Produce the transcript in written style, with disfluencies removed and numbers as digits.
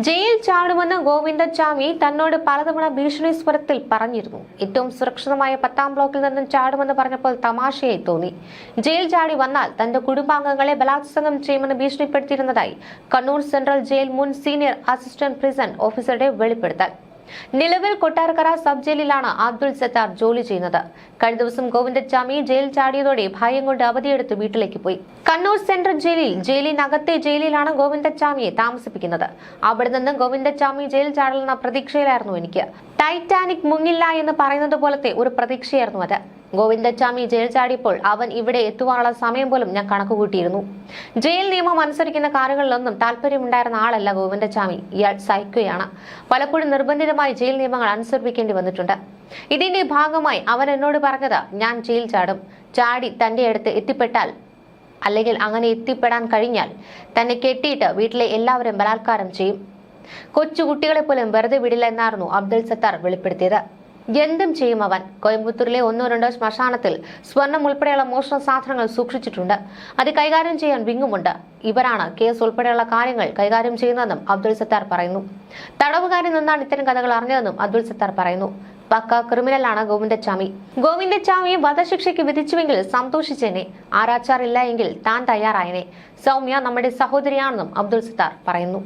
Jail ചാടുമെന്ന് Govindachami തന്നോട് പലതവണ ഭീഷണി സ്വരത്തിൽ പറഞ്ഞിരുന്നു. ഏറ്റവും സുരക്ഷിതമായ 10-ാം ബ്ലോക്കിൽ നിന്നും ചാടുമെന്ന് പറഞ്ഞപ്പോൾ തമാശയായി തോന്നി. ജയിൽ ചാടി വന്നാൽ തന്റെ കുടുംബാംഗങ്ങളെ ബലാത്സംഗം ചെയ്യുമെന്ന് ഭീഷണിപ്പെടുത്തിയിരുന്നതായി കണ്ണൂർ സെൻട്രൽ ജയിൽ മുൻ സീനിയർ അസിസ്റ്റന്റ് പ്രിസൺ ഓഫീസറുടെ വെളിപ്പെടുത്തൽ. നിലവിൽ കൊട്ടാരക്കര സബ് ജയിലിലാണ് അബ്ദുൾ സത്താർ ജോലി ചെയ്യുന്നത്. കഴിഞ്ഞ ദിവസം ഗോവിന്ദച്ചാമി ജയിൽ ചാടിയതോടെ ഭയം കൊണ്ട് അവധിയെടുത്ത് വീട്ടിലേക്ക് പോയി. കണ്ണൂർ സെൻട്രൽ ജയിലിനകത്തെ ജയിലിലാണ് ഗോവിന്ദച്ചാമിയെ താമസിപ്പിക്കുന്നത്. അവിടെ നിന്ന് ഗോവിന്ദച്ചാമി ജയിൽ ചാടലെന്ന പ്രതീക്ഷയിലായിരുന്നു എനിക്ക്. ടൈറ്റാനിക് മുങ്ങില്ല എന്ന് പറയുന്നത് പോലത്തെ ഒരു പ്രതീക്ഷയായിരുന്നു അത്. ഗോവിന്ദച്ചാമി ജയിൽ ചാടിയപ്പോൾ അവൻ ഇവിടെ എത്തുവാനുള്ള സമയം പോലും ഞാൻ കണക്കുകൂട്ടിയിരുന്നു. ജയിൽ നിയമം അനുസരിക്കുന്ന കാര്യങ്ങളിലൊന്നും താല്പര്യമുണ്ടായിരുന്ന ആളല്ല ഗോവിന്ദച്ചാമി. ഇയാൾ സൈക്കോയാണ്. പലപ്പോഴും നിർബന്ധിതമായി ജയിൽ നിയമങ്ങൾ അനുസരിപ്പിക്കേണ്ടി വന്നിട്ടുണ്ട്. ഇതിന്റെ ഭാഗമായി അവൻ എന്നോട് പറഞ്ഞത്, ഞാൻ ജയിൽ ചാടി തന്റെ അടുത്ത് എത്തിപ്പെട്ടാൽ, അല്ലെങ്കിൽ അങ്ങനെ എത്തിപ്പെടാൻ കഴിഞ്ഞാൽ തന്നെ കെട്ടിയിട്ട് വീട്ടിലെ എല്ലാവരും ബലാത്കാരം ചെയ്യും. കൊച്ചുകുട്ടികളെ പോലും വെറുതെ വിടില്ല എന്നായിരുന്നു അബ്ദുൾ സത്താർ വെളിപ്പെടുത്തിയത്. എന്തും ചെയ്യും അവൻ. കോയമ്പത്തൂരിലെ 1-2 ശ്മശാനത്തിൽ സ്വർണം ഉൾപ്പെടെയുള്ള മോഷണ സാധനങ്ങൾ സൂക്ഷിച്ചിട്ടുണ്ട്. അത് കൈകാര്യം ചെയ്യാൻ വിങ്ങുമുണ്ട്. ഇവരാണ് കേസ് ഉൾപ്പെടെയുള്ള കാര്യങ്ങൾ കൈകാര്യം ചെയ്യുന്നതെന്നും അബ്ദുൾ സത്താർ പറയുന്നു. തടവുകാരിൽ നിന്നാണ് ഇത്തരം കഥകൾ അറിഞ്ഞതെന്നും അബ്ദുൾ സത്താർ പറയുന്നു. പക്ക ക്രിമിനലാണ് ഗോവിന്ദച്ചാമി. ഗോവിന്ദച്ചാമിയെ വധശിക്ഷയ്ക്ക് വിധിച്ചുവെങ്കിൽ സന്തോഷിച്ചേനെ. ആരാച്ചാർ ഇല്ല എങ്കിൽ താൻ തയ്യാറായനെ. സൗമ്യ നമ്മുടെ സഹോദരിയാണെന്നും അബ്ദുൾ സത്താർ പറയുന്നു.